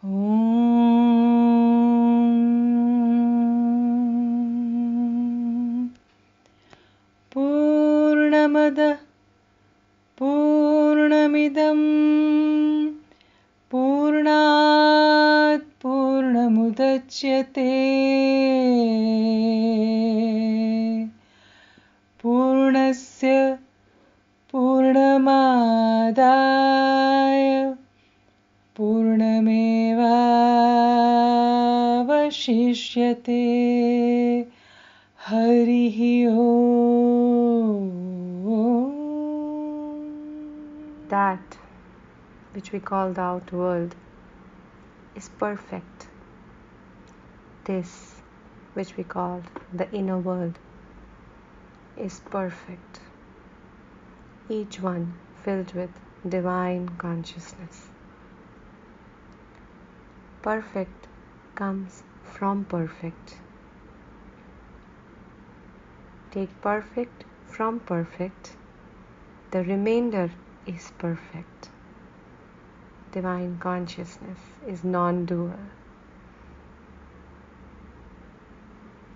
Om Purnamadah Purnamidam Purnat Purnamudachyate Purnasya Purnamadaya Purnamevavashishyate Harihi Om. That which we call the outer world is perfect. This which we call the inner world is perfect. Each one filled with divine consciousness. Perfect comes from perfect. Take perfect from perfect. The remainder is perfect. Divine consciousness is non-dual.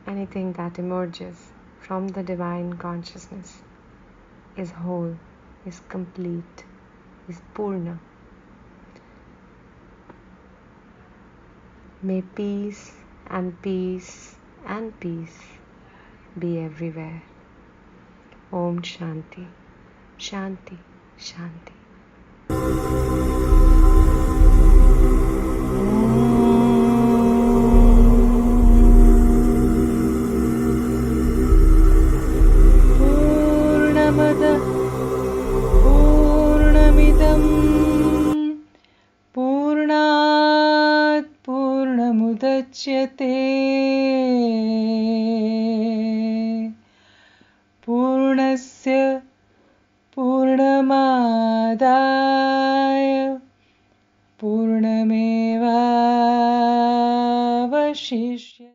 Anything that emerges from the divine consciousness is whole, is complete, is Purna. May peace and peace and peace be everywhere. Om Shanti, Shanti, Shanti. Purnamadah Purnamidam Purnat Purnamudachyate Purnasya Purnamadaya Purnamevavashishyate.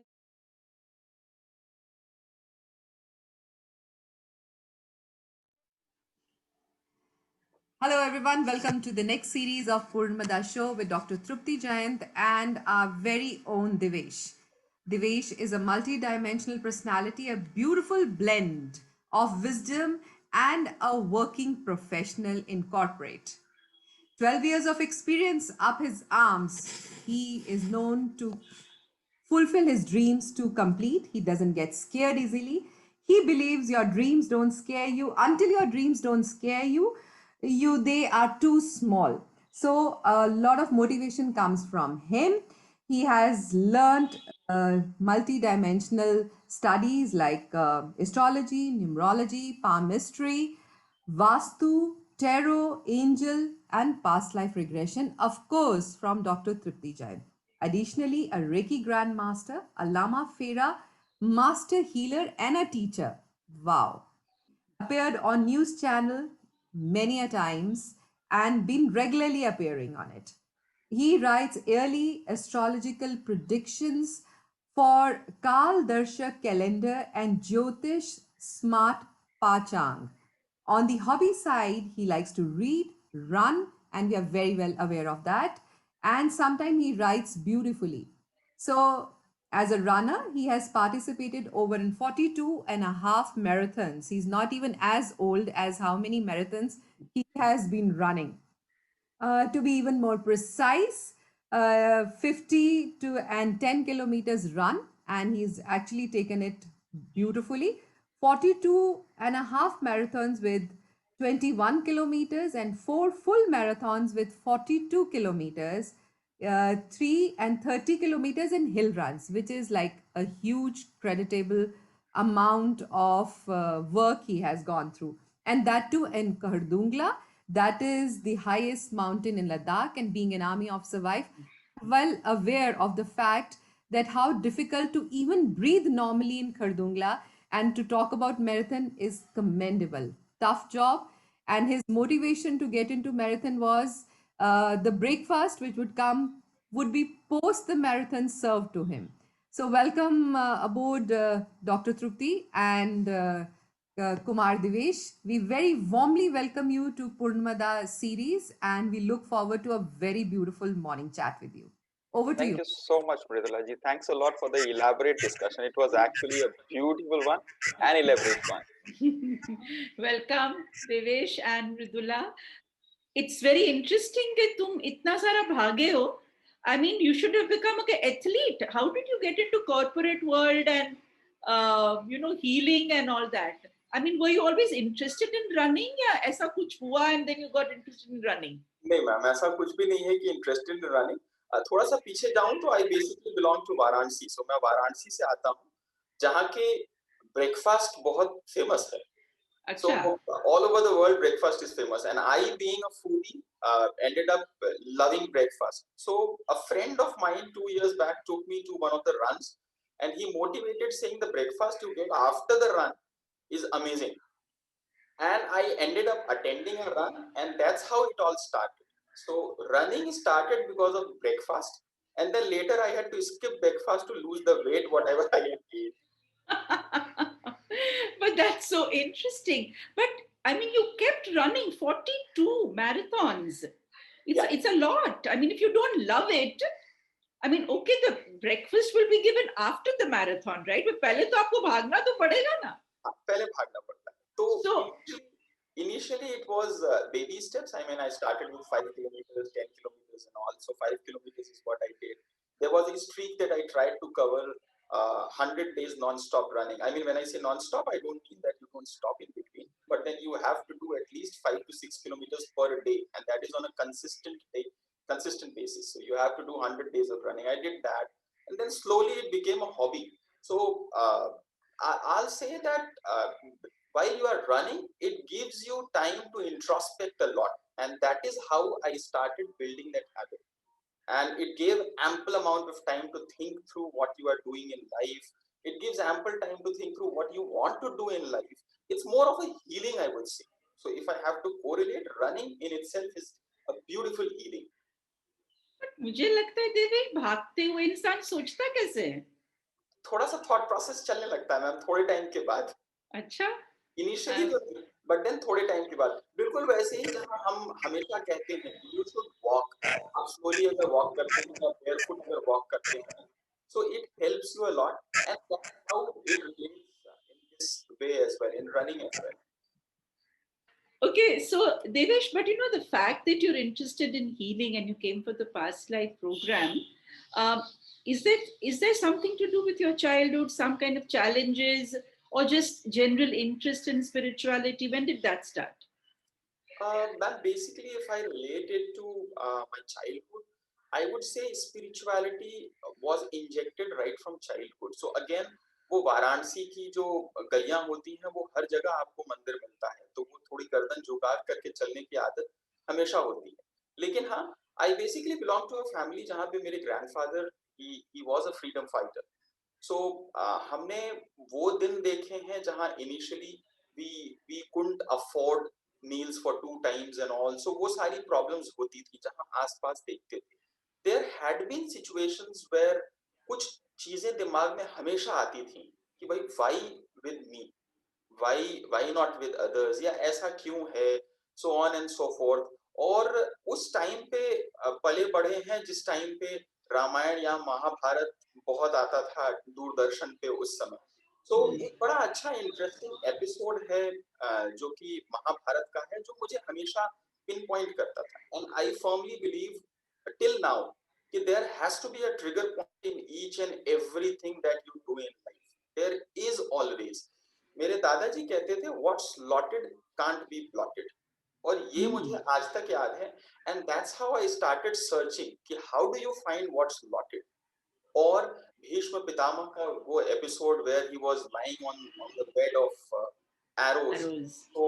Hello everyone, welcome to the next series of Purnamadah show with Dr. Trupti Jayant and our very own Devesh. Devesh is a multi-dimensional personality, a beautiful blend of wisdom and a working professional in corporate. 12 years of experience up his arms, he is known to fulfill his dreams to complete. He doesn't get scared easily. He believes your dreams don't scare you. Until your dreams don't scare you, they are too small. So a lot of motivation comes from him. He has learned multi-dimensional studies like astrology, numerology, palmistry, Vastu, Tarot, Angel, and Past Life Regression, of course, from Dr. Tripti Jain. Additionally, a Reiki Grandmaster, a Lama Fera, Master Healer, and a teacher. Wow. Appeared on news channel many a times and been regularly appearing on it. He writes yearly astrological predictions for Kal Darshak calendar and Jyotish Smart Pachang. On the hobby side, he likes to read, run, and we are very well aware of that. And sometimes he writes beautifully. So, as a runner, he has participated over in 42 and a half marathons. He's not even as old as how many marathons he has been running. To be even more precise, 50 to and 10 kilometers run, and he's actually taken it beautifully. 42 and a half marathons with 21 kilometers and 4 full marathons with 42 kilometers, 3 and 30 kilometers in hill runs, which is like a huge creditable amount of work he has gone through. And that too in Khardungla, that is the highest mountain in Ladakh, and being an army officer wife, well aware of the fact that how difficult to even breathe normally in Khardungla, and to talk about marathon is commendable. Tough job, and his motivation to get into marathon was the breakfast which would be post the marathon served to him. So welcome aboard Dr. Trupti and Kumar Devesh. We very warmly welcome you to Purnamadah series, and we look forward to a very beautiful morning chat with you. Over to Thank you. you so much, Mridula ji. Thanks a lot for the elaborate discussion. It was actually a beautiful one and elaborate one. Welcome, Devesh and Mridula. It's very interesting that तुम इतना सारा भागे हो. I mean, you should have become an athlete. How did you get into corporate world and healing and all that? I mean, were you always interested in running, या ऐसा कुछ हुआ and then you got interested in running? नहीं ma'am, ऐसा कुछ भी नहीं है कि इंटरेस्टेड इन रनिंग। थोड़ा सा पीछे जाऊं तो I basically belong to Varanasi. So मैं वाराणसी से आता हूँ, जहाँ के ब्रेकफास्ट बहुत फेमस है। So all over the world, breakfast is famous, and I, being a foodie, ended up loving breakfast. So a friend of mine 2 years back took me to one of the runs, and he motivated saying the breakfast you get after the run is amazing. And I ended up attending a run, and that's how it all started. So running started because of breakfast, and then later I had to skip breakfast to lose the weight whatever I had gained. But that's so interesting. But I mean, you kept running 42 marathons. It's a lot. I mean, if you don't love it, I mean, okay, the breakfast will be given after the marathon, right? But पहले तो आपको भागना तो पड़ेगा ना. पहले भागना पड़ता है. So initially it was baby steps. I mean, I started with 5 kilometers, 10 kilometers, and also 5 kilometers is what I did. There was a streak that I tried to cover 100 days non-stop running. I mean, when I say non-stop, I don't mean that you don't stop in between, but then you have to do at least 5 to 6 kilometers per day, and that is on a consistent basis. So you have to do 100 days of running. I did that, and then slowly it became a hobby. So I'll say that while you are running, it gives you time to introspect a lot, and that is how I started building that habit. And it gave ample amount of time to think through what you are doing in life. It gives ample time to think through what you want to do in life. It's more of a healing, I would say. So if I have to correlate, running in itself is a beautiful healing. मुझे लगता है देवेश, भागते हुए इंसान सोचता कैसे है? थोड़ा सा थॉट प्रोसेस चलने लगता है मैम थोड़े टाइम के बाद. अच्छा. इनिशियली तो, बट देन थोड़े टाइम के बाद बिल्कुल वैसे ही जहाँ हम हमेशा कहते हैं यू शुड वॉक. आप स्लोली अगर वॉक करते हैं या बेयरफुट अगर वॉक करते हैं, so it helps you a lot, and that's how it relates in this way as well, in running as well. Okay, so Devesh, but you know the fact that you're interested in healing and you came for the past life program, is there something to do with your childhood, some kind of challenges, or just general interest in spirituality? When did that start? But basically, if I relate it to my childhood, I would say spirituality was injected right from childhood. So again, वो वाराणसी की जो गलियां होती हैं, वो हर जगह आपको मंदिर मिलता है, तो वो थोड़ी गर्दन झुका करके चलने की आदत हमेशा होती है. लेकिन हाँ, I basically belong to a family जहाँ पे मेरे grandfather he was a freedom fighter. So हमने वो दिन देखे हैं जहाँ initially we couldn't afford meals for 2 times and all. So वो सारी problems होती थी जहाँ आसपास देखते थे. There had been situations where कुछ चीजें दिमाग में हमेशा आती थी कि भाई why with me, why not with others, या ऐसा क्यों है, so on and so forth. और उस टाइम पे पले बड़े हैं जिस टाइम पे रामायण या महाभारत बहुत आता था दूरदर्शन पे उस समय. तो एक बड़ा अच्छा इंटरेस्टिंग एपिसोड है जो कि महाभारत का है, जो मुझे हमेशा पिन पॉइंट करता था. And I firmly believe till now कि there has to be a trigger point in each and everything that you do in life. There is always. मेरे दादाजी कहते थे what's lotted can't be plotted, और ये मुझे आज तक याद है. And that's how I started searching कि how do you find what's lotted. और भीष्म पितामह का वो episode where he was lying on the bed of arrows. So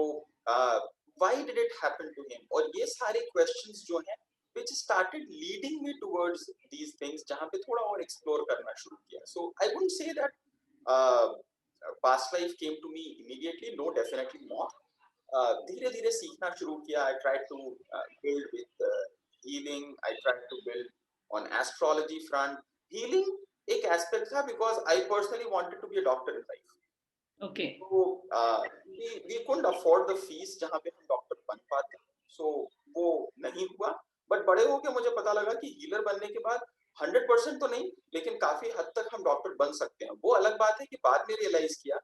why did it happen to him? और ये सारे questions जो हैं which started leading me towards these things, जहाँ पे थोड़ा और explore करना शुरू किया. So I wouldn't say that past life came to me immediately. No, definitely not. धीरे धीरे सीखना शुरू किया. I tried to build with healing. I tried to build on astrology front. Healing एक aspect था because I personally wanted to be a doctor in life. Okay. So we couldn't afford the fees जहाँ पे हम doctor बन पाते. So वो नहीं हुआ. बट बड़े होके मुझे पता लगा कि हीलर बनने के बाद 100% तो नहीं, लेकिन काफी हद तक हम डॉक्टर बन सकते हैं। वो अलग बात है कि बाद में रियलाइज किया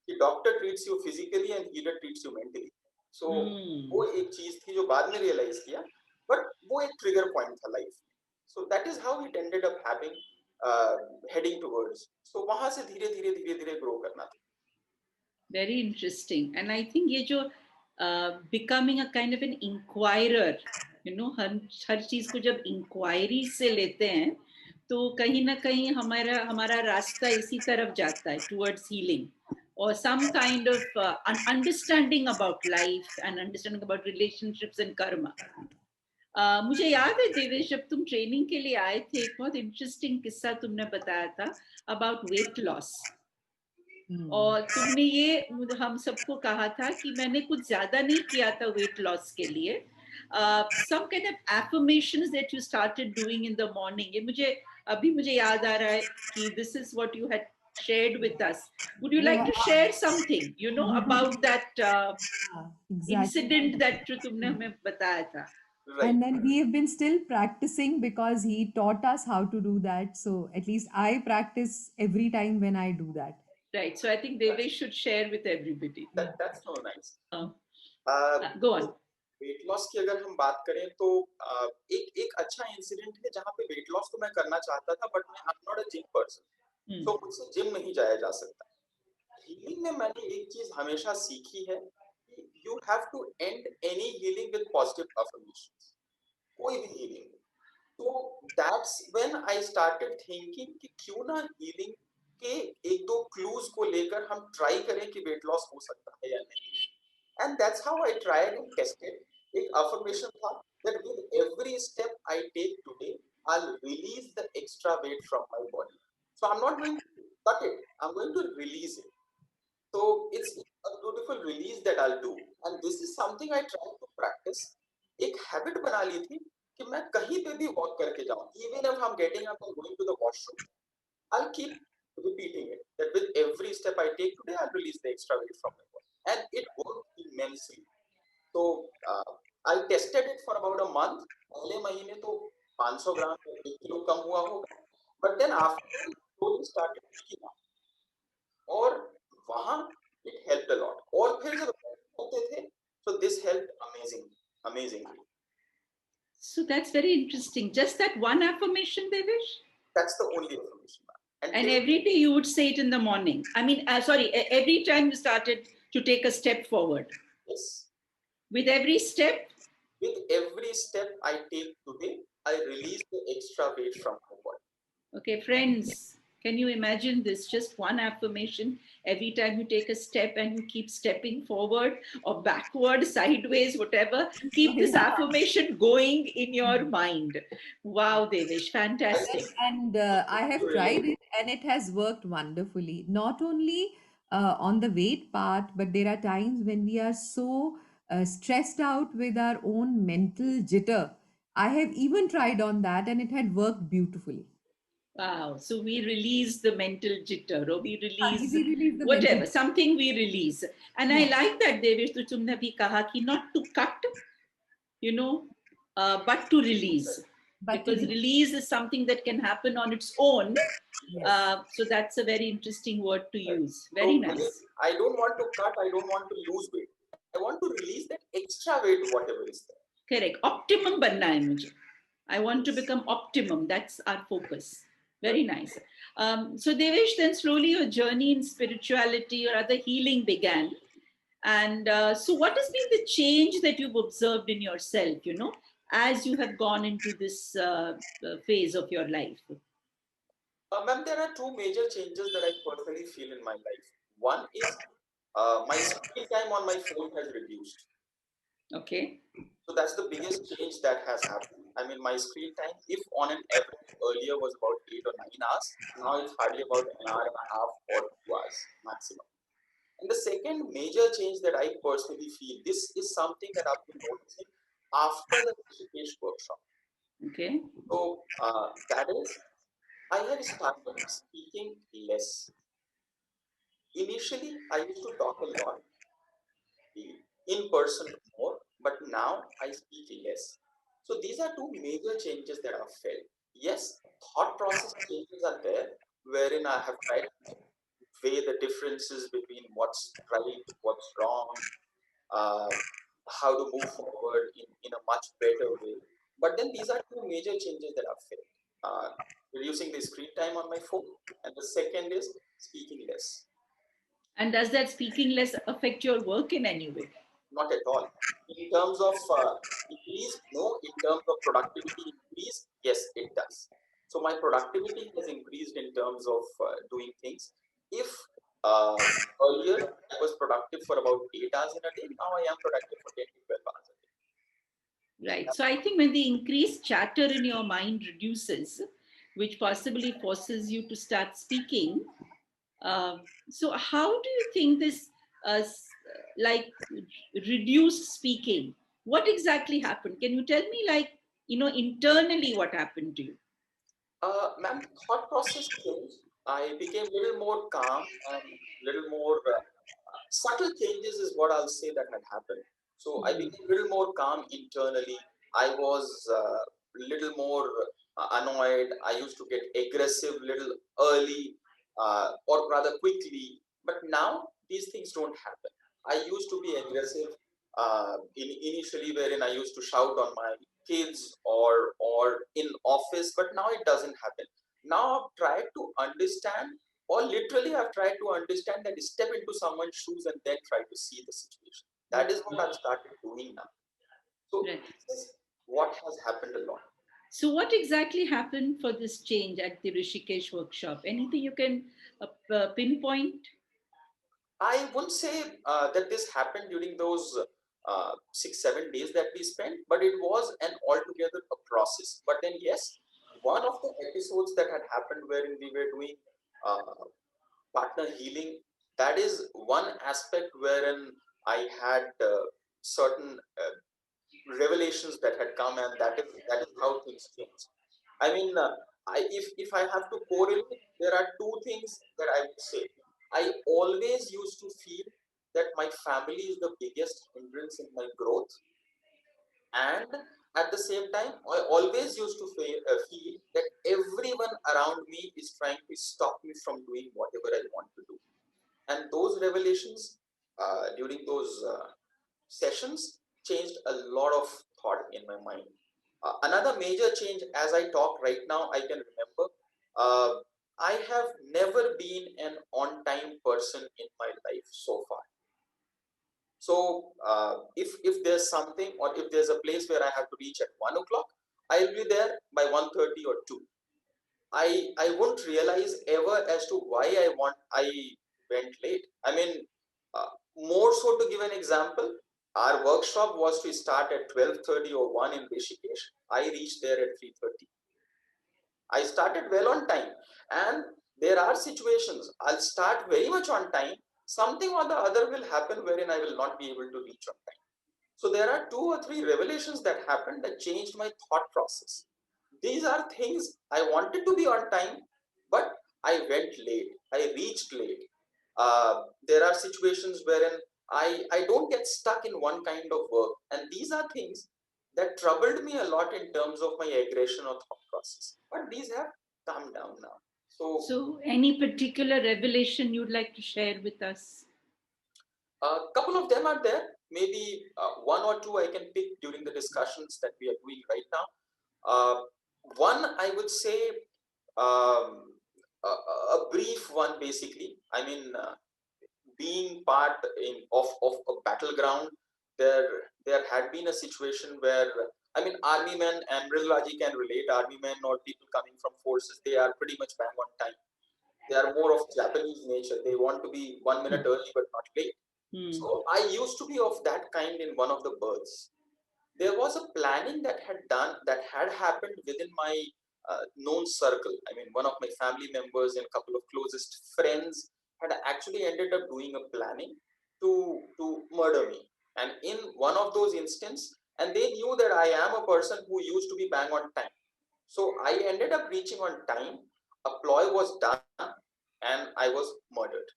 कि doctor treats you physically and healer treats you mentally. So वो एक चीज थी जो बाद में रियलाइज किया, बट वो एक ट्रिगर पॉइंट था लाइफ में। So that is how it ended up having heading towards. So वहां से धीरे धीरे धीरे धीरे ग्रो करना था। Very interesting. And I think ये जो becoming a kind of an inquirer, you know, हर चीज को जब इंक्वायरी से लेते हैं तो कहीं ना कहीं हमारा हमारा रास्ता इसी तरफ जाता है, टुवर्ड्स हीलिंग और some kind of understanding about life and understanding about relationships and karma. मुझे याद है देवेश, जब तुम ट्रेनिंग के लिए आए थे, एक बहुत इंटरेस्टिंग किस्सा तुमने बताया था अबाउट वेट लॉस। और तुमने ये हम सबको कहा था कि मैंने कुछ ज्यादा नहीं किया था वेट लॉस के लिए। Some kind of affirmations that you started doing in the morning. ये मुझे याद आ रहा है कि this is what you had shared with us. Would you like to share something, you know, about that Exactly. incident that जो तुमने हमें बताया था? Right. And then we have been still practicing because he taught us how to do that. So at least I practice every time when I do that. Right. So I think Devesh should share with everybody. That's so nice. Go on. Weight loss की अगर हम बात करें तो एक अच्छा incident है जहाँ पे वेट लॉस तो मैं करना चाहता था, बट मैं I am not a gym person, तो मुझसे जिम नहीं जाया जा सकता। हीलिंग में मैंने एक चीज हमेशा सीखी है कि you have to end any healing with positive affirmations, कोई भी हीलिंग। तो that's when I started thinking कि क्यों ना हीलिंग के एक दो क्लूज को लेकर हम ट्राई करें कि वेट लॉस हो सकता है या नहीं। And that's how I tried and tested. एक affirmation था that with every step I take today, I'll release the extra weight from my body. So I'm not going to cut it. I'm going to release it. So it's a beautiful release that I'll do. And this is something I try to practice. एक habit बना ली थी कि मैं कहीं पे भी walk करके जाऊँ. Even if I'm getting up and going to the washroom, I'll keep repeating it. That with every step I take today, I'll release the extra weight from my body. And it worked immensely. So I tested it for about a month. पहले महीने तो 500 ग्राम 1 kilo कम हुआ होगा, but then after it slowly started picking up. और वहाँ it helped a lot. और फिर जब करते थे, so this helped amazingly. So that's very interesting. Just that one affirmation, Devesh? That's the only affirmation. And every day you would say it in the morning. I mean, every time you started to take a step forward. Yes. With every step? With every step I take today, I release the extra weight from my body. Okay, friends, can you imagine this? Just one affirmation every time you take a step and you keep stepping forward or backward, sideways, whatever. Keep this affirmation going in your mind. Wow, Devesh, fantastic. And I have tried it and it has worked wonderfully. Not only on the weight part, but there are times when we are so stressed out with our own mental jitter. I have even tried on that and it had worked beautifully. Wow. So we release the mental jitter, or we release We release the whatever, mental something we release. And I like that, Devesh, to तुमने भी कहा कि not to cut, you know, but to release. Because release is something that can happen on its own. So that's a very interesting word to use. Very nice. I don't want to cut, I don't want to lose weight. I want to release that extra weight, whatever is there. Correct. Optimum बनना है मुझे. I want to become optimum. That's our focus. Very nice. So Devesh, then slowly your journey in spirituality or other healing began. And so what has been the change that you've observed in yourself, you know, as you have gone into this phase of your life? Ma'am, there are two major changes that I personally feel in my life. One is my screen time on my phone has reduced. Okay. So that's the biggest change that has happened. I mean, my screen time, if on an average earlier was about 8 or 9 hours, now it's hardly about an hour and a half or 2 hours maximum. And the second major change that I personally feel, this is something that I've been noticing after the Rishikesh workshop. Okay. So that is, I have started speaking less. Initially, I used to talk a lot, in person more, but now I speak less. So these are two major changes that I've felt. yes, thought process changes are there, wherein I have tried to weigh the differences between what's right, what's wrong, uh, how to move forward in a much better way. But then these are two major changes that I've felt. Reducing the screen time on my phone, and the second is speaking less. And does that speaking less affect your work in any way? Not at all. In terms of increase, no. In terms of productivity increase, yes, it does. So my productivity has increased in terms of doing things. If earlier I was productive for about 8 hours in a day, now I am productive for 10 to 12 hours a day. Right. So I think when the increased chatter in your mind reduces, which possibly forces you to start speaking, so how do you think this, like, reduced speaking? What exactly happened? Can you tell me, like, internally what happened to you? Ma'am, thought process changed. I became a little more calm and little more subtle changes is what I'll say that had happened. So I became a little more calm internally. I was little more annoyed. I used to get aggressive little early or rather quickly. But now these things don't happen. I used to be aggressive initially, wherein I used to shout on my kids or in office, but now it doesn't happen. Now I've tried to understand, or literally I've tried to understand that step into someone's shoes and then try to see the situation. That is what I've started doing now. So Right. this is what has happened a lot. So what exactly happened for this change at the Rishikesh workshop? Anything you can pinpoint? I wouldn't say that this happened during those 6 7 days that we spent, but it was an altogether a process. But then yes, one of the episodes that had happened wherein we were doing uh, partner healing, that is one aspect wherein I had certain revelations that had come, and that is how things change. I mean, if I have to correlate, there are two things that I would say. I always used to feel that my family is the biggest hindrance in my growth, and at the same time I always used to feel that everyone around me is trying to stop me from doing whatever I want to do. And those revelations during those sessions changed a lot of thought in my mind. Another major change, as I talk right now, I can remember, uh, I have never been an on time person in my life so far. So if there's something, or if there's a place where I have to reach at 1 o'clock, I'll be there by 1:30 or 2. I won't realize ever as to why I went late. I mean, more so, to give an example, our workshop was to start at 12:30 or 1 in Rishikesh. I reached there at 3:30. I started well on time, and there are situations I'll start very much on time. Something or the other will happen wherein I will not be able to reach on time. So there are two or three revelations that happened that changed my thought process. These are things I wanted to be on time, but I went late. I reached late. There are situations wherein I don't get stuck in one kind of work. And these are things that troubled me a lot in terms of my aggression or thought process. But these have calmed down now. So So any particular revelation you'd like to share with us? a couple of them are there. Maybe one or two I can pick during the discussions that we are doing right now. Uh, One, I would say, a brief one, basically. I mean, being part of a battleground, there had been a situation where, I mean, army men, and Mridula ji can relate, army men or people coming from forces, they are pretty much bang on time. They are more of Japanese nature. They want to be 1 minute early but not late. So I used to be of that kind in one of the births. There was a planning that had happened within my known circle. I mean, one of my family members and a couple of closest friends had actually ended up doing a planning to murder me. And in one of those instances, and they knew that I am a person who used to be bang on time. So I ended up reaching on time. A ploy was done, and I was murdered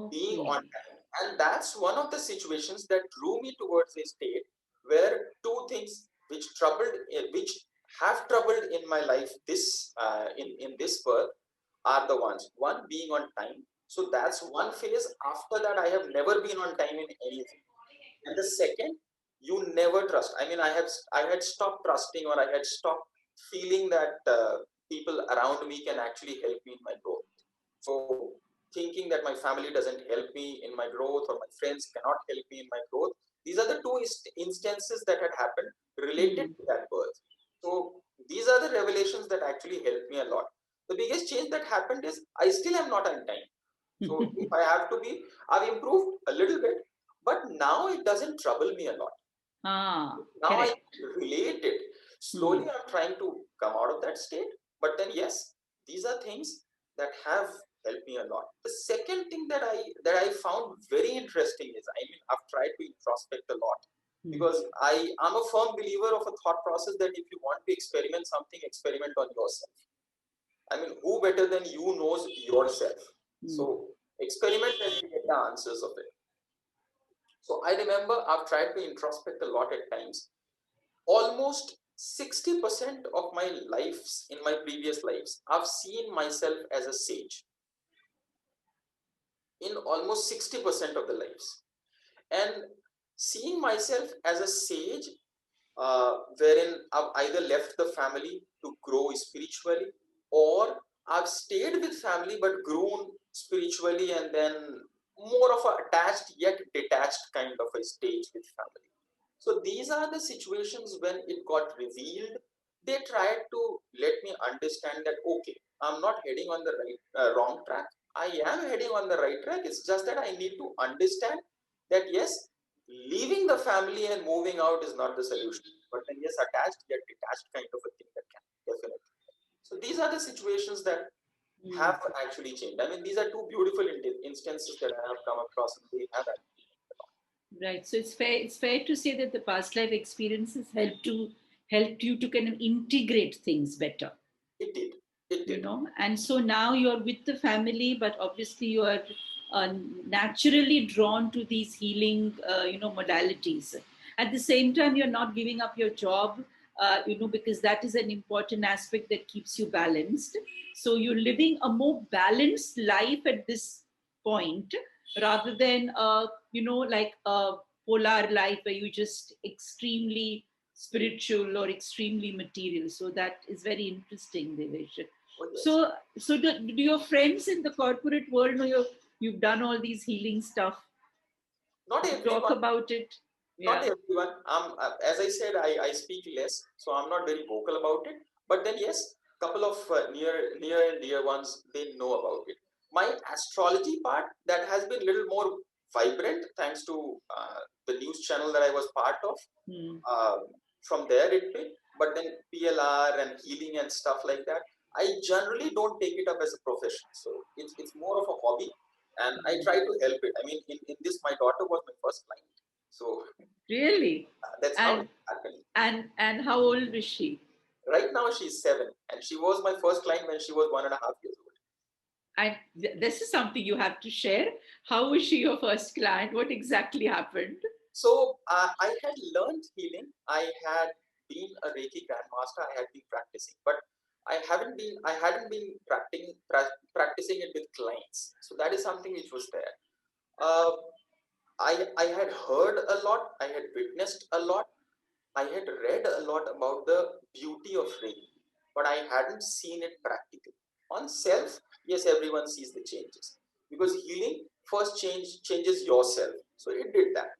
being Okay. on time. And that's one of the situations that drew me towards a state where two things which have troubled in my life in this birth are the ones, one, being on time. So that's one phase. After that, I have never been on time in anything. And the second, you never trust. I mean, I had stopped trusting, or I had stopped feeling that people around me can actually help me in my growth. So thinking that my family doesn't help me in my growth, or my friends cannot help me in my growth, these are the two instances that had happened related to that birth. So these are the revelations that actually helped me a lot. The biggest change that happened is I still am not on time. So if I have to be, I've improved a little bit, but now it doesn't trouble me a lot. Now I Correct. relate it. Slowly I'm trying to come out of that state. But then yes, these are things that have helped me a lot. The second thing that I found very interesting is, I mean, I've tried to introspect a lot, because I'm a firm believer of a thought process that if you want to experiment something, experiment on yourself. I mean, who better than you knows yourself? So experiment and you get the answers of it. So I remember I've tried to introspect a lot at times. Almost 60% of my lives, in my previous lives, I've seen myself as a sage in almost 60% of the lives. And seeing myself as a sage, wherein I've either left the family to grow spiritually, or I've stayed with family but grown spiritually, and then more of a attached yet detached kind of a stage with family. So these are the situations when it got revealed. They tried to let me understand that, okay, I'm not heading on the wrong track. I am heading on the right track. It's just that I need to understand that yes, leaving the family and moving out is not the solution. But then yes, attached yet detached kind of a thing that can definitely. So these are the situations that have actually changed. I mean, these are two beautiful instances that I have come across, and they have actually. Right. So it's fair to say that the past life experiences helped you to kind of integrate things better. It did. It did. And so now you're with the family, but obviously you are naturally drawn to these healing modalities. At the same time, you're not giving up your job, because that is an important aspect that keeps you balanced. So you're living a more balanced life at this point, rather than like a polar life where you just extremely spiritual or extremely material. So that is very interesting, Devesh. Oh, yes. So do your friends in the corporate world know you've done all these healing stuff? Not everyone. Talk about it. Not Yeah. everyone. As I said, I speak less, so I'm not very vocal about it. But then yes, couple of near and dear ones, they know about it. My astrology part, that has been a little more vibrant thanks to the news channel that I was part of. From there it picked, but then PLR and healing and stuff like that, I generally don't take it up as a profession. So it's more of a hobby, and I try to help it. I mean, in this, my daughter was my first client. So Really? that's how it happened. And how old is she? Right now she's 7, and she was my first client when she was 1.5 years old. And this is something you have to share. How was she your first client? What exactly happened? So I had learned healing. I had been a Reiki grandmaster. I had been practicing, but I hadn't been practicing it with clients. So that is something which was there. Uh, I had heard a lot. I had witnessed a lot. I had read a lot about the beauty of Reiki, but I hadn't seen it practically. On self, yes, everyone sees the changes, because healing first changes yourself. So it did that.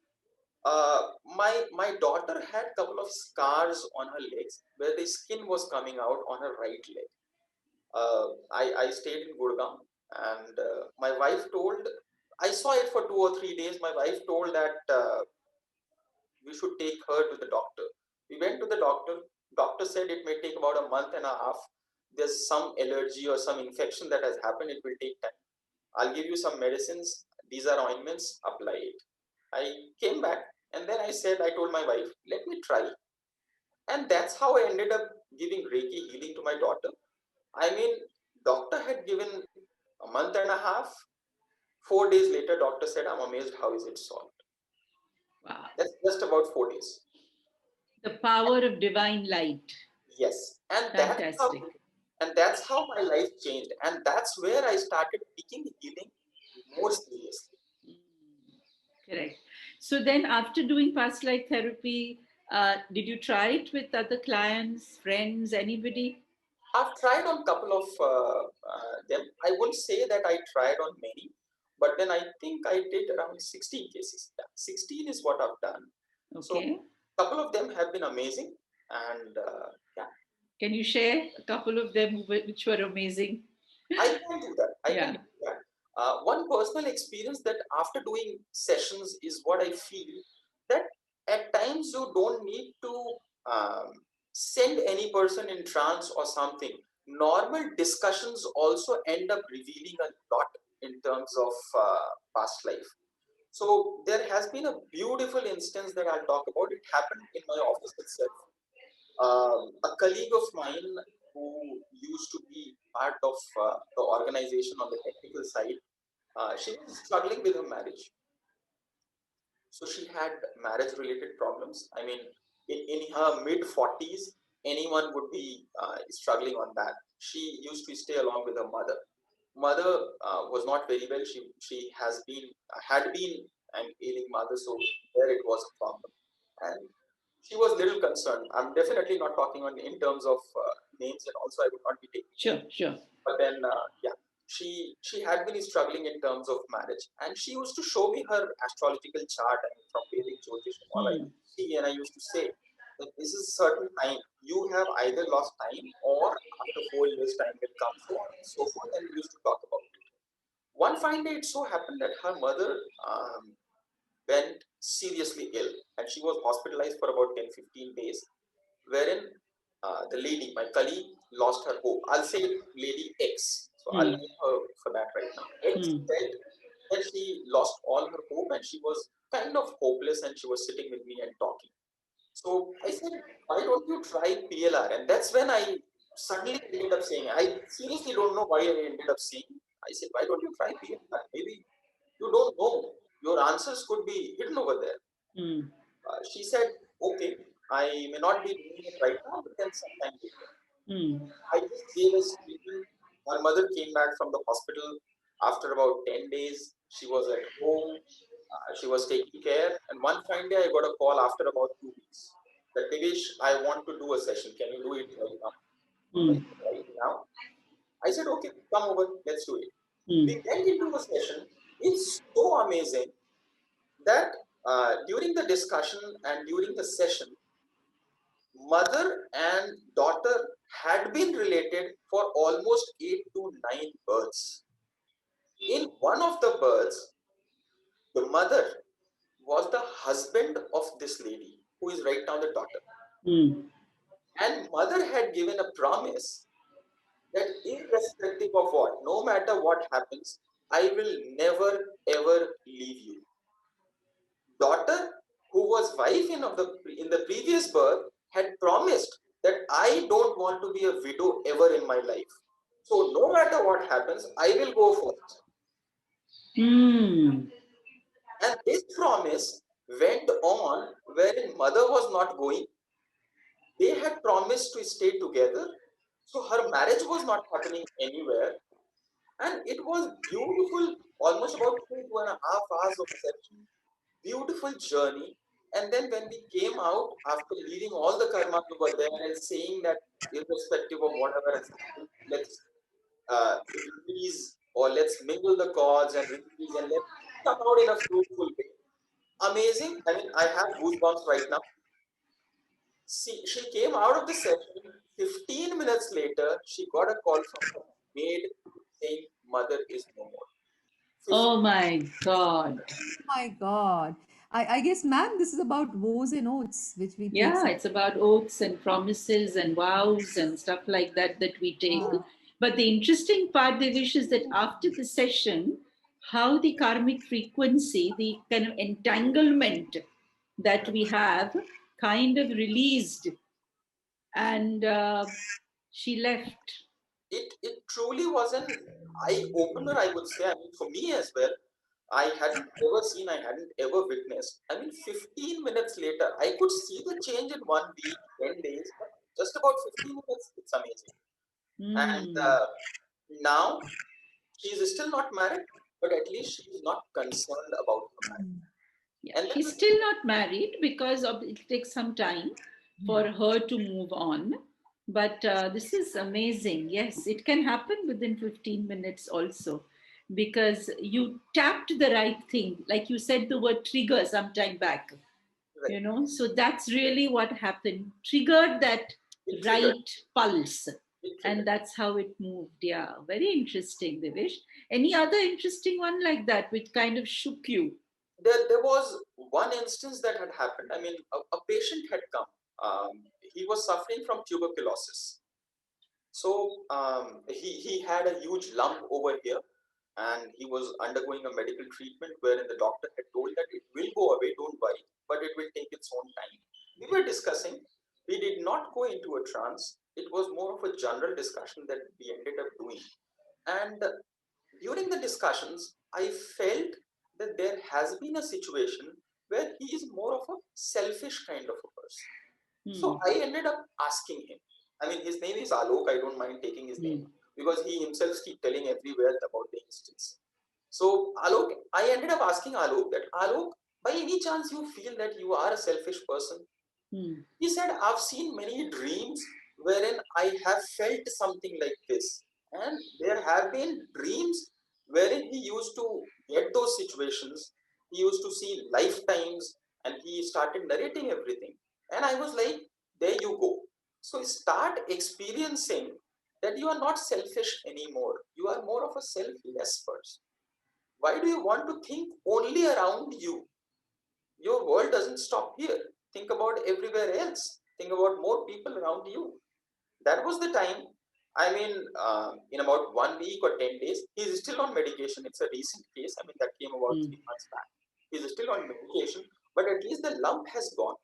My daughter had a couple of scars on her legs where the skin was coming out on her right leg. I stayed in Gurgaon, and my wife told, I saw it for 2 or 3 days. My wife told that we should take her to the doctor. We went to the doctor. Doctor said it may take about a month and a half. There's some allergy or some infection that has happened. It will take time. I'll give you some medicines. These are ointments. Apply it. I came back, and then I told my wife, let me try. And that's how I ended up giving Reiki healing to my daughter. I mean, doctor had given a month and a half. 4 days later, doctor said, I'm amazed how is it solved. Wow. That's just about 4 days. The power of divine light. Yes, Fantastic. and that's how my life changed, and that's where I started taking healing more seriously. Correct. So then, after doing past life therapy, did you try it with other clients, friends, anybody? I've tried on a couple of them. I wouldn't say that I tried on many, but then I think I did around 16 cases. Yeah, 16 is what I've done. So Okay. a couple of them have been amazing, and yeah, Can you share a couple of them which were amazing? I can do that. I can Yeah. do that. One personal experience that after doing sessions is what I feel that at times you don't need to um, send any person in trance or something. Normal discussions also end up revealing a lot in terms of past life. So there has been a beautiful instance that I'll talk about. It happened in my office itself. A colleague of mine who used to be part of the organization on the technical side, she was struggling with her marriage. So she had marriage related problems. I mean, in her mid 40s, anyone would be struggling on that. She used to stay along with her mother. Mother was not very well. She had been an ailing mother, so there it was a problem. And she was little concerned. I'm definitely not talking on in terms of names, and also I would not be taking Sure, names. sure. But then, yeah, she had been struggling in terms of marriage, and she used to show me her astrological chart. I mean, from Vedic Jyotish and all. I Hmm. used to see, and I used to say that this is certain time you have either lost time or after 4 years time will come, so on and so forth. And we used to talk about it. One fine day, it so happened that her mother went seriously ill, and she was hospitalized for about 10-15 days, wherein the lady, my colleague, lost her hope. I'll say lady X, so I'll Hmm. name her for that right now. X Hmm. said that she lost all her hope and she was kind of hopeless, and she was sitting with me and talking. So I said, why don't you try PLR? And that's when I suddenly ended up saying, I seriously don't know why I ended up saying. I said, why don't you try PLR? Maybe you don't know. Your answers could be hidden over there. Hmm. She said, okay, I may not be doing it right now, but then sometime later. Hmm. I just gave a statement. Her mother came back from the hospital after about 10 days. She was at home. She was taking care. And one fine day, I got a call after about 2 weeks that, Devesh, I want to do a session. Can you do it right now? I Hmm. said, right now? I said, okay, come over. Let's do it. Hmm. We went into a session. It's so amazing that during the discussion and during the session, mother and daughter had been related for almost 8 to 9 births. In one of the births, the mother was the husband of this lady, who is right now the daughter. Hmm. And mother had given a promise that irrespective of what, no matter what happens, I will never ever leave you. Daughter, who was wife in the previous birth, had promised that I don't want to be a widow ever in my life. So no matter what happens, I will go first. Hmm. And this promise went on wherein mother was not going. They had promised to stay together. So her marriage was not happening anywhere. And it was beautiful, almost about 2.5 hours of session, beautiful journey. And then when we came out after leaving all the karmas over there and saying that irrespective of whatever has happened, let's release or let's mingle the chords and release and let's come out in a fruitful way. Amazing. I mean, I have goosebumps right now. She came out of the session. 15 minutes later, she got a call from her maid saying, Mother is no more. Oh 15. my God. My God. I guess, ma'am, this is about vows and oaths, which we take. Yeah, it's about oaths and promises and vows and stuff like that that we take. Ah, But the interesting part, Devish, is that after the session, how the karmic frequency, the kind of entanglement that we have, kind of released, and she left. It truly was an eye opener, I would say. I mean, for me as well, I hadn't ever seen, I hadn't ever witnessed. I mean, 15 minutes later, I could see the change in 1 week, 10 days. just about 15 minutes. It's amazing. And Mm. now she is still not married, but at least she is not concerned about her marriage. Yeah, And she's then, still not married because of it takes some time for her to move on. But this is amazing. Yes, it can happen within 15 minutes also because you tapped the right thing. Like you said the word trigger some time back, right, so that's really what happened. Triggered that it triggered. right pulse. It And triggered. that's how it moved. Yeah, very interesting, Devesh. Any other interesting one like that which kind of shook you? There was one instance that had happened. I mean, a patient had come. He was suffering from tuberculosis. So he had a huge lump over here, and he was undergoing a medical treatment wherein the doctor had told that it will go away, don't worry, but it will take its own time. We were discussing. We did not go into a trance. It was more of a general discussion that we ended up doing. And during the discussions, I felt that there has been a situation where he is more of a selfish kind of a person. Hmm. So I ended up asking him. I mean, his name is Alok. I don't mind taking his name Hmm. because he himself keep telling everywhere about the instance. So Alok, I ended up asking Alok that, Alok, by any chance you feel that you are a selfish person? Hmm. He said, I've seen many dreams wherein I have felt something like this. And there have been dreams wherein he used to get those situations. He used to see lifetimes and he started narrating everything. And I was like, there you go. So start experiencing that you are not selfish anymore. You are more of a selfless person. Why do you want to think only around you? Your world doesn't stop here. Think about everywhere else. Think about more people around you. That was the time. I mean, in about 1 week or 10 days, he's still on medication. It's a recent case. I mean, that came about Hmm. 3 months back. He's still on medication, but at least the lump has gone.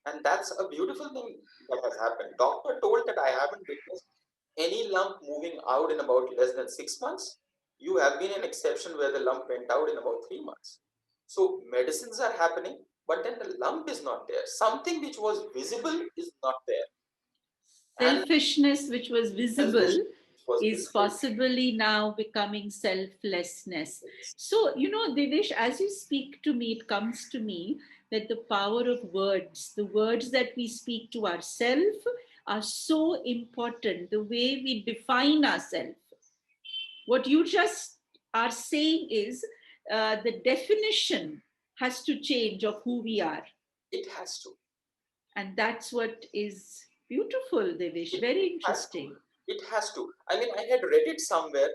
And that's a beautiful thing that has happened. Doctor told that I haven't witnessed any lump moving out in about less than 6 months. You have been an exception where the lump went out in about 3 months. So medicines are happening, but then the lump is not there. Something which was visible is not there. And Selfishness, which was selfish visible, was is visible. possibly now becoming selflessness. So, Devesh, as you speak to me, it comes to me that the power of words, the words that we speak to ourselves, are so important. The way we define ourselves. What you just are saying is the definition has to change of who we are. It has to. And that's what is beautiful, Devesh. It Very has to. interesting. It has to. I mean, I had read it somewhere.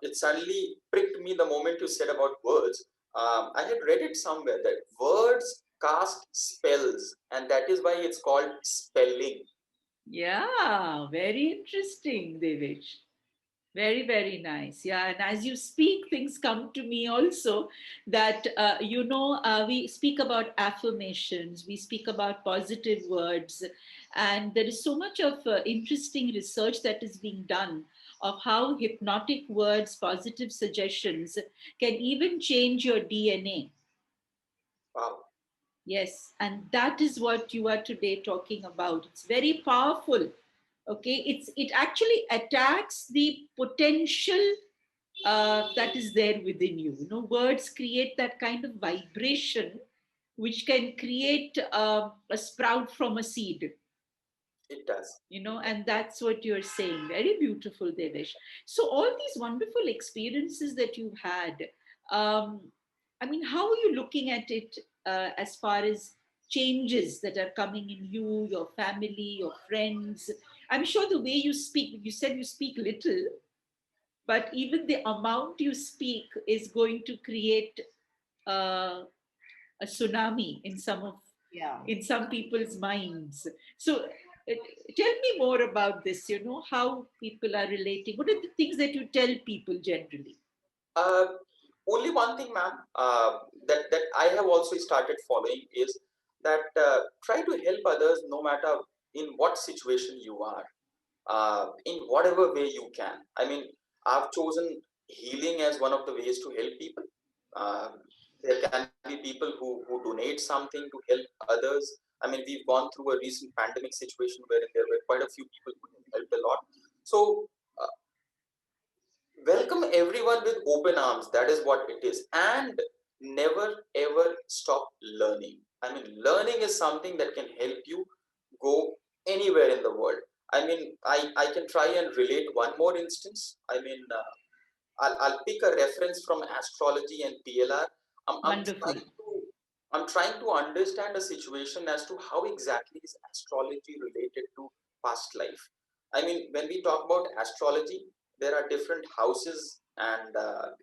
It suddenly pricked me the moment you said about words. I had read it somewhere that words cast spells, and that is why it's called spelling. Yeah, very interesting, Devesh. Very, very nice. Yeah. And as you speak, things come to me also that, we speak about affirmations, we speak about positive words, and there is so much of interesting research that is being done of how hypnotic words, positive suggestions can even change your DNA. Wow. Yes, and that is what you are today talking about. It's very powerful. Okay, it actually attacks the potential that is there within you. Words create that kind of vibration which can create a sprout from a seed. It does. And that's what you're saying. Very beautiful, Devesh. So all these wonderful experiences that you've had, um, I mean, how are you looking at it as far as changes that are coming in you, your family, your friends? I'm sure the way you speak, you said you speak little, but even the amount you speak is going to create uh, a tsunami Yeah. in some people's minds. So tell me more about this, how people are relating. What are the things that you tell people generally? Uh, Only one thing, ma'am, that I have also started following is that try to help others no matter in what situation you are, in whatever way you can. I mean, I've chosen healing as one of the ways to help people. Uh, there can be people who donate something to help others. I mean, we've gone through a recent pandemic situation wherein there were quite a few people who helped a lot. So welcome everyone with open arms. That is what it is. And never ever stop learning. I mean, learning is something that can help you go anywhere in the world. I mean, I can try and relate one more instance. I mean, I'll pick a reference from astrology and PLR. Wonderful. I'm trying to understand a situation as to how exactly is astrology related to past life. I mean, when we talk about astrology, there are different houses, and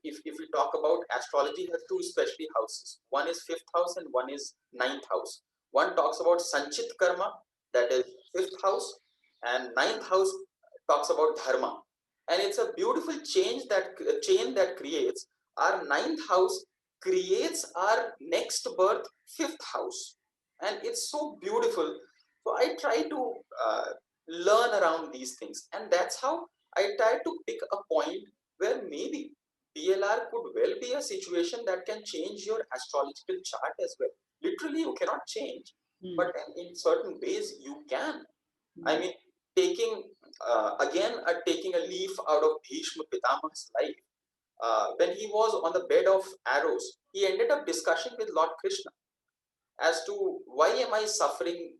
if we talk about astrology, has two specialty houses. One is fifth house, and one is ninth house. One talks about Sanchit Karma, that is fifth house, and ninth house talks about Dharma, and it's a beautiful chain that creates our ninth house creates our next birth fifth house, and it's so beautiful. So I try to learn around these things, and that's how I try to pick a point where maybe PLR could well be a situation that can change your astrological chart as well. Literally you cannot change, but in certain ways you can. I mean, taking taking a leaf out of Bhishma Pitama's life, when he was on the bed of arrows, he ended up discussing with Lord Krishna as to why am I suffering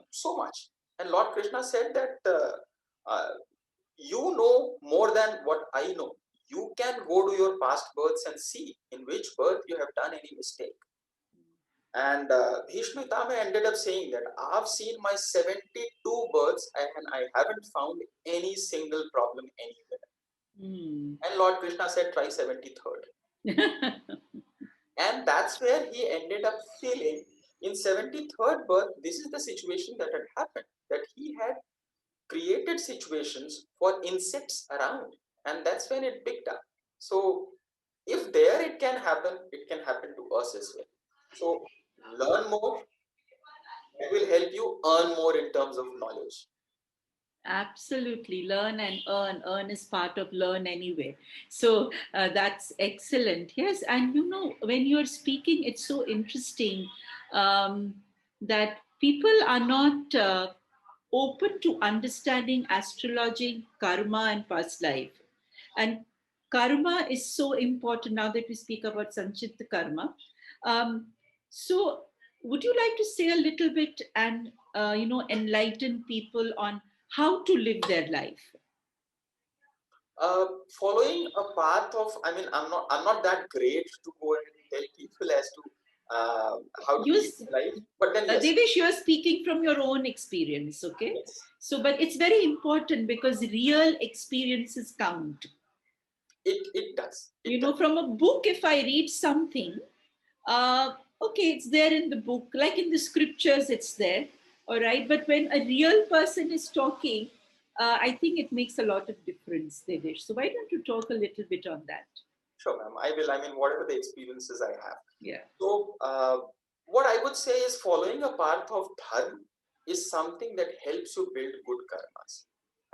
so much. And Lord Krishna said that uh, you know more than what I know. You can go to your past births and see in which birth you have done any mistake. And Bhishma Pitama ended up saying that I've seen my 72 births and I haven't found any single problem anywhere. And Lord Krishna said, try 73rd. And that's where he ended up feeling in 73rd birth, this is the situation that had happened, that he had created situations for insects around. And that's when it picked up. So if there it can happen to us as well. So learn more. It will help you earn more in terms of knowledge. Absolutely. Learn and earn. Earn is part of learn anyway. So that's excellent. Yes. And when you're speaking, it's so interesting that people are not open to understanding astrology, karma, and past life. And karma is so important now that we speak about Sanchita karma. Um, so, would you like to say a little bit and enlighten people on how to live their life? Following a path of, I mean, I'm not that great to go ahead and tell people as to how to live life, but then yes. Devesh, you are speaking from your own experience, okay? Yes. So, but it's very important because real experiences count. It does. From a book, if I read something, okay, it's there in the book, like in the scriptures, it's there, all right. But when a real person is talking, I think it makes a lot of difference, Devesh. So why don't you talk a little bit on that? Sure, ma'am. I will. I mean, whatever the experiences I have. Yeah. So, what I would say is following a path of dharma is something that helps you build good karmas.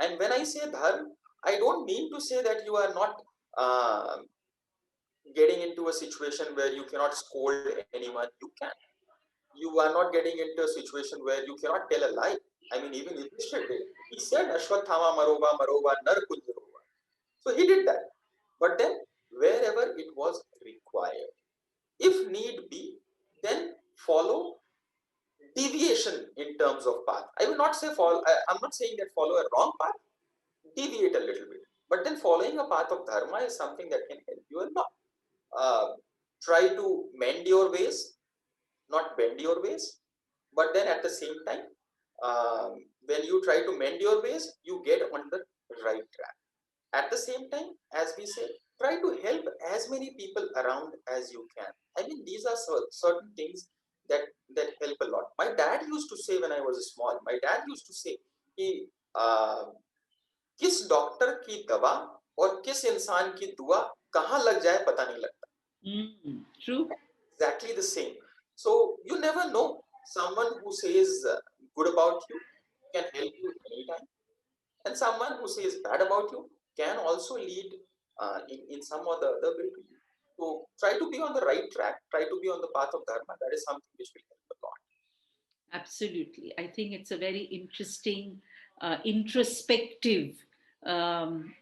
And when I say dharma, I don't mean to say that you are not getting into a situation where you cannot scold anyone. You can. You are not getting into a situation where you cannot tell a lie. I mean, even Yudhishthira did. He said, Ashwathama Maroba Maroba Nar Kunjarova. So he did that. But then, wherever it was required, if need be, then follow deviation in terms of path. I will not say follow, I'm not saying that follow a wrong path, deviate a little bit. But then following a path of dharma is something that can help you a lot. Try to mend your ways, not bend your ways. But then at the same time, when you try to mend your ways, you get on the right track. At the same time, as we say, try to help as many people around as you can. I mean, these are certain things that help a lot. My dad used to say when I was small, my dad used to say, कि किस doctor की दवा और किस इंसान की दुआ कहाँ लग जाए पता नहीं लगता. True. Exactly the same. So you never know. Someone who says good about you can help you anytime, and someone who says bad about you can also lead in some or the other way to you. So try to be on the right track. Try to be on the path of dharma. That is something which will help a lot. Absolutely. I think it's a very interesting, introspective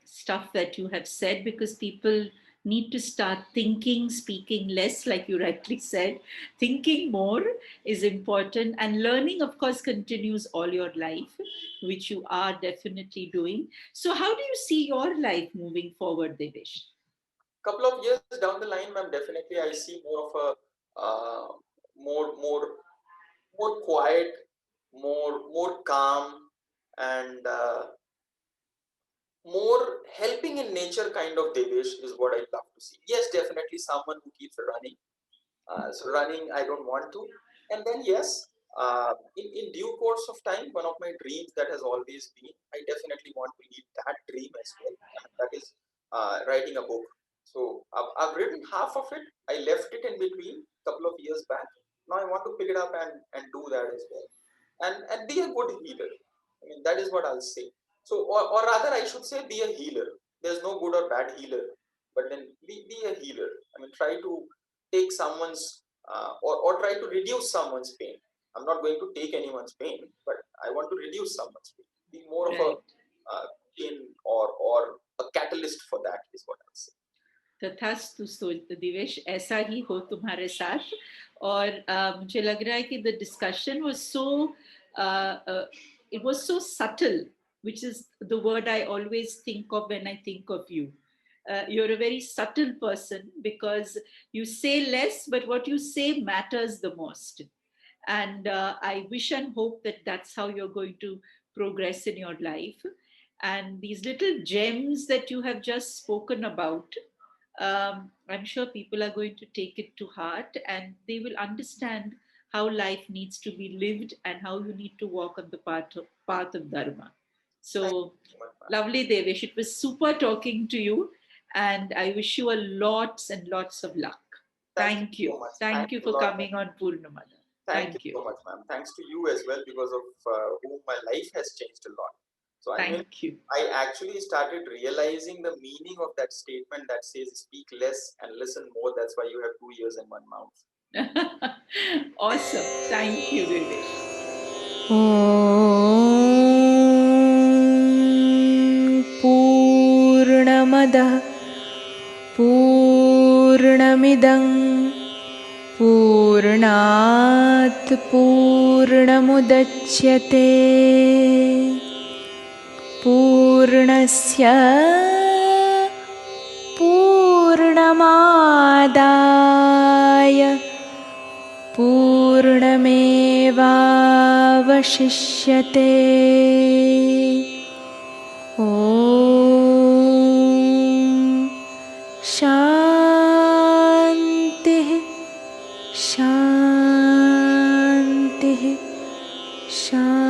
stuff that you have said, because people need to start thinking, speaking less, like you rightly said. Thinking more is important, and learning, of course, continues all your life, which you are definitely doing. So, how do you see your life moving forward, Devesh? Couple of years down the line, ma'am, definitely I see more of a more more quiet, more calm, and more helping in nature kind of Devesh is what I love to see. Yes, definitely someone who keeps running. So running, I don't want to. And then yes, in due course of time, one of my dreams that has always been, I definitely want to lead that dream as well. And that is writing a book. So I've written half of it. I left it in between a couple of years back. Now I want to pick it up and do that as well. And be a good healer. I mean, that is what I'll say. So, or rather, I should say, be a healer. There's no good or bad healer, but then be a healer. I mean, try to take someone's or try to reduce someone's pain. I'm not going to take anyone's pain, but I want to reduce someone's pain. Be more of a Right. pain or a catalyst for that is what I'll say. तथास्तु सो दिवेश, ऐसा ही हो तुम्हारे साथ. और मुझे लग रहा है कि the discussion was so, it was so subtle, which is the word I always think of when I think of you. You're a very subtle person, because you say less, but what you say matters the most. And I wish and hope that that's how you're going to progress in your life. And these little gems that you have just spoken about, I'm sure people are going to take it to heart, and they will understand how life needs to be lived and how you need to walk on the path of Dharma. Thank So you so much, ma'am. lovely, Devesh. It was super talking to you, and I wish you a lots and lots of luck. Thank you Thank you. so much. Thank Thanks you a for lot. coming on Purnamadah. Thank you Thank you. so much, ma'am. Thanks to you as well, because of whom my life has changed a lot. So I mean, Thank you. I actually started realizing the meaning of that statement that says speak less and listen more. That's why you have 2 ears and one mouth. Awesome. Thank you, Devesh. पूर्णमदः पूर्णमिदं पूर्णात् पूर्णमुदच्यते पूर्णस्य पूर्णमादाय पूर्णमेवावशिष्यते ॐ शान्तिः शान्तिः शान्तिः